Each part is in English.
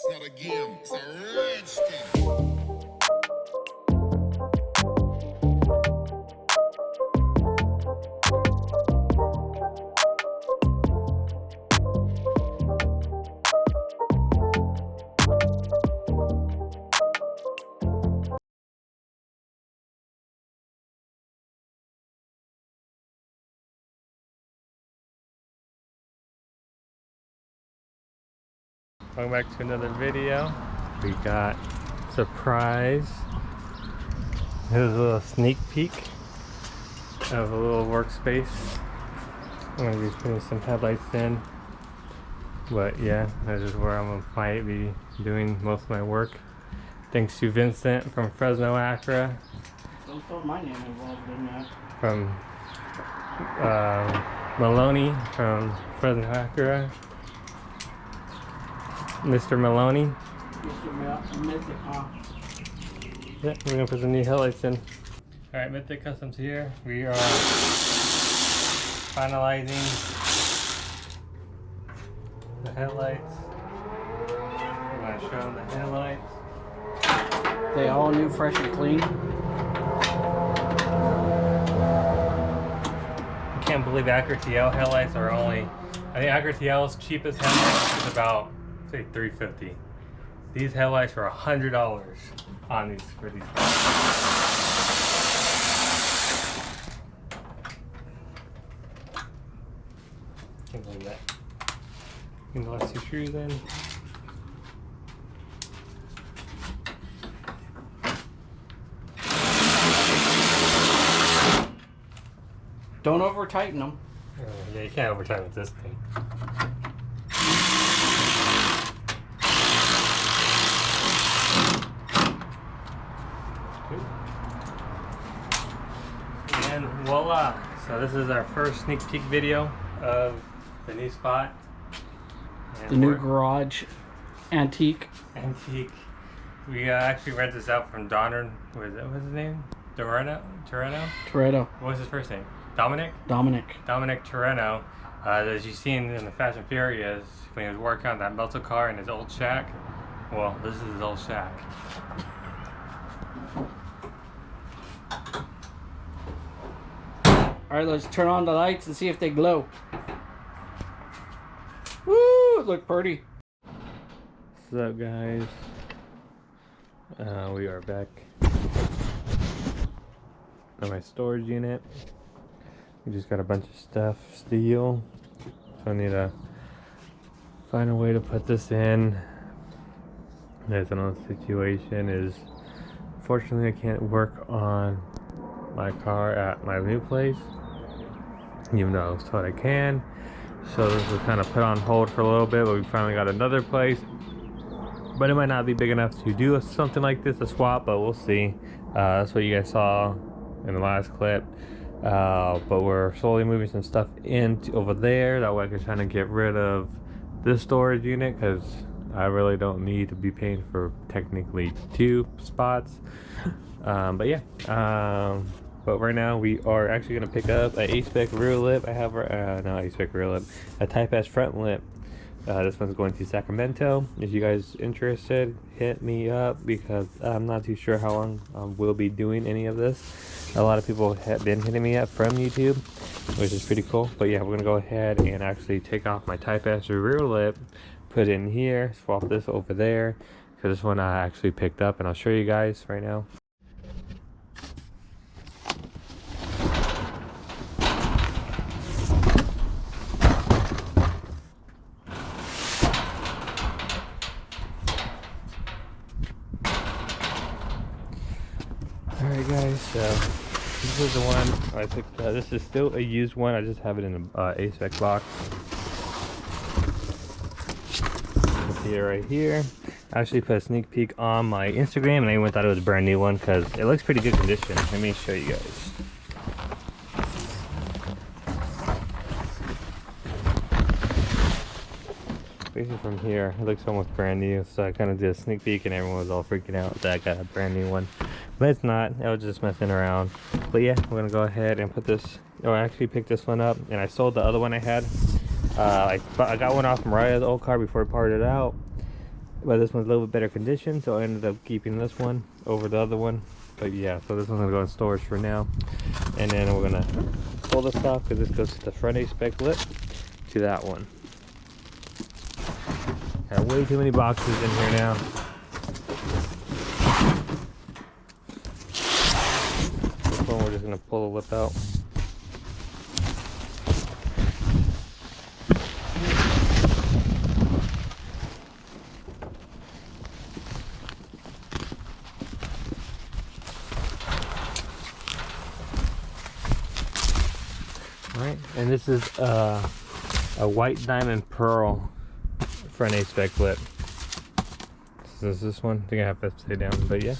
It's not a game, it's a rich thing. Welcome back to another video. We got surprise. Here's a little sneak peek of a little workspace. I'm gonna be putting some headlights in, but yeah, this is where I'm might be doing most of my work. Thanks to Vincent from Fresno Acura. Don't throw my name involved in that. From Maloney from Fresno Acura. Mr. Maloney. Mythic, huh? Yeah, we're gonna put some new headlights in. Alright, Mythic Customs here. We are finalizing the headlights. We're gonna show them the headlights. They all new, fresh and clean. I can't believe Acura Tl headlights are only, I think Acura Tl's cheapest headlights is about, say, $350. These headlights are $100 on these for these cars. Can't believe that. Get the last two screws in. Don't over tighten them. Yeah, you can't over tighten with this thing. And voila! So this is our first sneak peek video of the new spot. And The new garage antique. Antique. We actually rented this out from Donner. What's his name? Toreno? Toretto. What was his first name? Dominic Toreno. As you've seen in the Fast and Furious, when he was working on that muscle car in his old shack. Well, this is his old shack. Alright, let's turn on the lights and see if they glow. Woo! Look pretty. What's up, guys? We are back at my storage unit. We just got a bunch of stuff, steel. So I need to find a way to put this in. There's another situation is, unfortunately, I can't work on my car at my new place, even though I was told I can. So this was kind of put on hold for a little bit, but we finally got another place. But it might not be big enough to do something like this, a swap, but we'll see. That's what you guys saw in the last clip. But we're slowly moving some stuff in over there. That way I can try to get rid of this storage unit, because I really don't need to be paying for technically 2 spots. But yeah. But right now we are actually going to pick up a 8-spec rear lip. I have not 8-spec rear lip, a Type S front lip. This one's going to Sacramento. If you guys interested, hit me up, because I'm not too sure how long we'll be doing any of this. A lot of people have been hitting me up from YouTube, which is pretty cool. But yeah, we're gonna go ahead and actually take off my Type S rear lip, put it in here, swap this over there, because this one I actually picked up, and I'll show you guys right now. Alright guys, so this is the one I picked. This is still a used one. I just have it in an A-spec box. You can see it right here. I actually put a sneak peek on my Instagram, and everyone thought it was a brand new one because it looks pretty good condition. Let me show you guys. Basically from here, it looks almost brand new. So I kind of did a sneak peek, and everyone was all freaking out that I got a brand new one. But it's not. I was just messing around. But yeah, we're gonna go ahead and put this. Oh, I actually picked this one up, and I sold the other one I had. I got one off Mariah's old car before I parted it out. but this one's a little bit better condition, so I ended up keeping this one over the other one. But yeah, so this one's gonna go in storage for now, and then we're gonna pull this off because this goes to the front A-spec lip to that one. Got way too many boxes in here now. This one we're just gonna pull the lip out. Alright, and this is a white diamond pearl front A-spec lip. This is this one. I think I have to stay down, but yeah.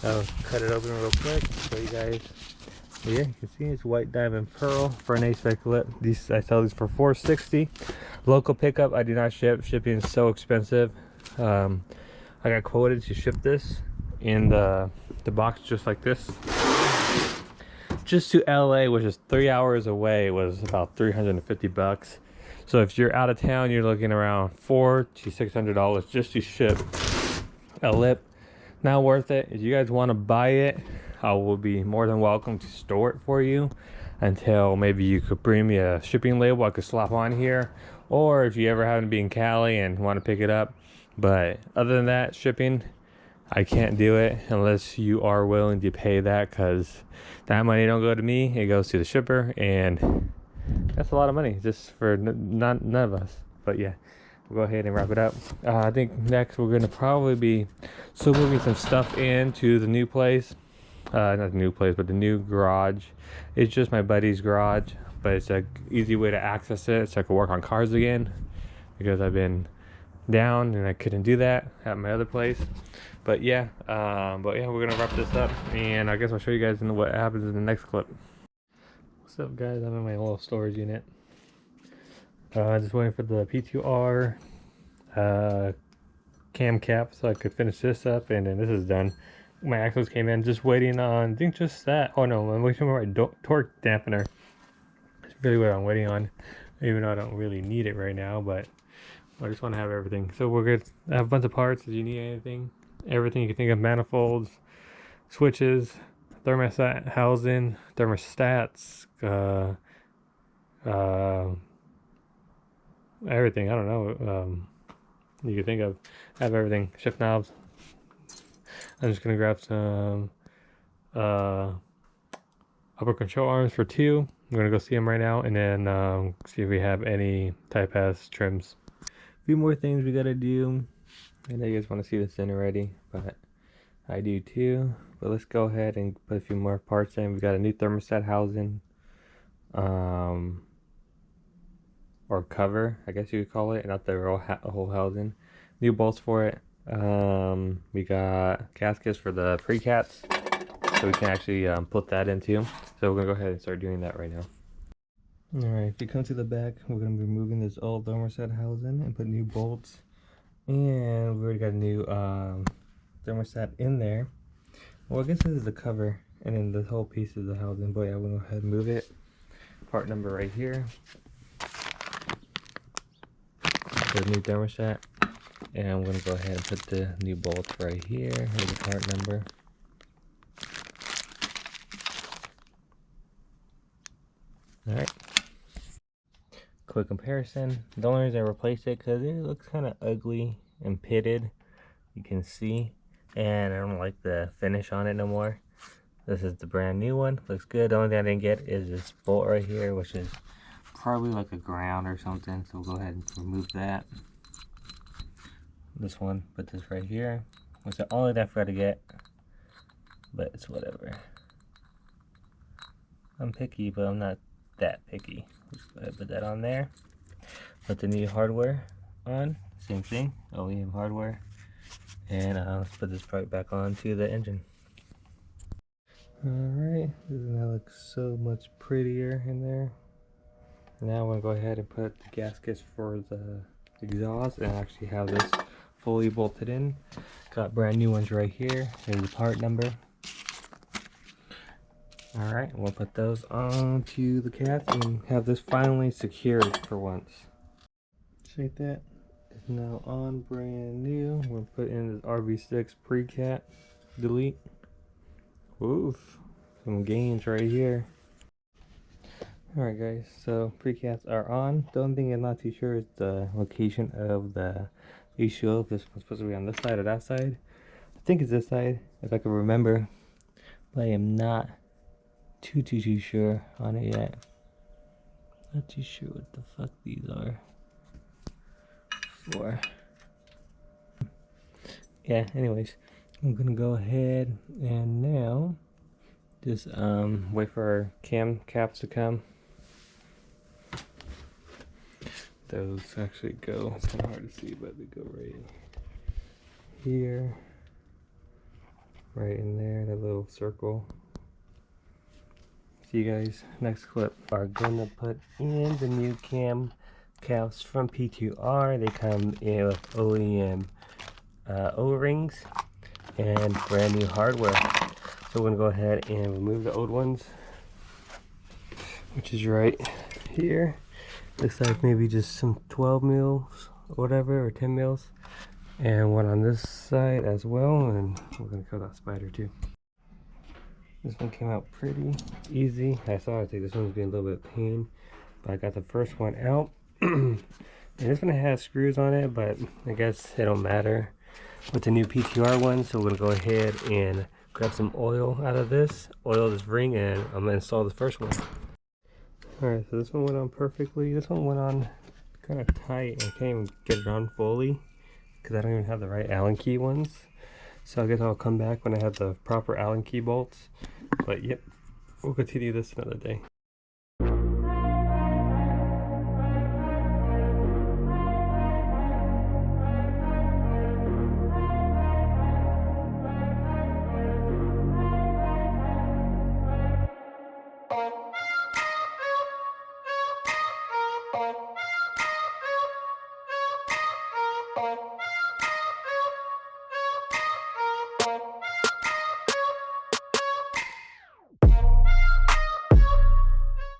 I'll cut it open real quick, show you guys. Yeah, you can see it's white diamond pearl front A-spec lip. These I sell these for $4.60. Local pickup. I do not ship. Shipping is so expensive. I got quoted to ship this in the box just like this. Just to LA, which is 3 hours away, was about $350. So if you're out of town, you're looking around $400 to $600 just to ship a lip. Not worth it. If you guys want to buy it, I will be more than welcome to store it for you until maybe you could bring me a shipping label I could slap on here, or if you ever happen to be in Cali and want to pick it up. But other than that, shipping, I can't do it unless you are willing to pay that, because that money don't go to me, it goes to the shipper, and that's a lot of money just for none of us. But yeah, we'll go ahead and wrap it up. I think next we're going to probably be still moving some stuff into the new place. Not the new place, but the new garage. It's just my buddy's garage, but it's an easy way to access it so I can work on cars again, because I've been down and I couldn't do that at my other place. But yeah, we're gonna wrap this up, and I guess I'll show you guys what happens in the next clip. What's up, guys? I'm in my little storage unit. Just waiting for the P2R cam cap so I could finish this up, and then this is done. My axles came in, just waiting on, I think just that. Oh no, I'm waiting for my torque dampener. That's really what I'm waiting on, even though I don't really need it right now, but I just want to have everything. So we're good. I have a bunch of parts. If you need anything, everything you can think of: manifolds, switches, thermostat housing, thermostats, everything. I don't know. You can think of. I have everything. Shift knobs. I'm just gonna grab some upper control arms for 2. I'm gonna go see them right now, and then see if we have any Type S trims. A few more things we gotta do. I know you guys want to see this in already, but I do too. But let's go ahead and put a few more parts in. We got a new thermostat housing, or cover, I guess you could call it, not the whole housing. New bolts for it. We got gaskets for the pre-cats, so we can actually put that into. So we're gonna go ahead and start doing that right now. Alright, if you come to the back, we're gonna be removing this old thermostat housing and put new bolts. And we already got a new thermostat in there. Well, I guess this is the cover, and then this whole piece is the housing. But yeah, we'll go ahead and move it. Part number right here. The new thermostat. And I'm going to go ahead and put the new bolts right here. Here's the part number. Alright. Quick comparison. The only reason I replaced it because it looks kind of ugly and pitted. You can see. And I don't like the finish on it no more. This is the brand new one. Looks good. The only thing I didn't get is this bolt right here, which is probably like a ground or something. So we'll go ahead and remove that. This one, put this right here. It's the only thing I forgot to get, but it's whatever. I'm picky, but I'm not that picky. Just go ahead and put that on there. Put the new hardware on, same thing, OEM hardware. And let's put this part back onto the engine. Alright, this now looks so much prettier in there. Now I'm going to go ahead and put the gaskets for the exhaust and actually have this fully bolted in. Got brand new ones right here. Here's the part number. Alright, we'll put those onto the cats and have this finally secured for once. Just like that. is now on, brand new. We're putting in this RB6 pre-cat delete. Oof, some gains right here. Alright guys, so pre-cats are on. The only thing I'm not too sure is the location of the issue. If this one's supposed to be on this side or that side. I think it's this side, if I can remember. But I am not too sure on it yet. Not too sure what the fuck these are for. Yeah, anyways, I'm gonna go ahead and now just wait for our cam caps to come. Those actually go, it's kind of hard to see, but they go right here, right in there, that little circle. See you guys next clip. Are gonna put in the new cam caps from P2R. They come in with OEM O-rings and brand new hardware. So we're gonna go ahead and remove the old ones, which is right here. Looks like maybe just some 12 mils or whatever, or 10 mils, and one on this side as well. And we're gonna kill that spider too. This one came out pretty easy. I think this one's being a little bit of pain, but I got the first one out. And this one has screws on it, but I guess it don't matter with the new PTR one. So we're gonna go ahead and grab some oil out of this, oil this ring, and I'm gonna install the first one. Alright, so this one went on perfectly. This one went on kind of tight. I can't even get it on fully because I don't even have the right Allen key ones. So I guess I'll come back when I have the proper Allen key bolts. But yep, we'll continue this another day.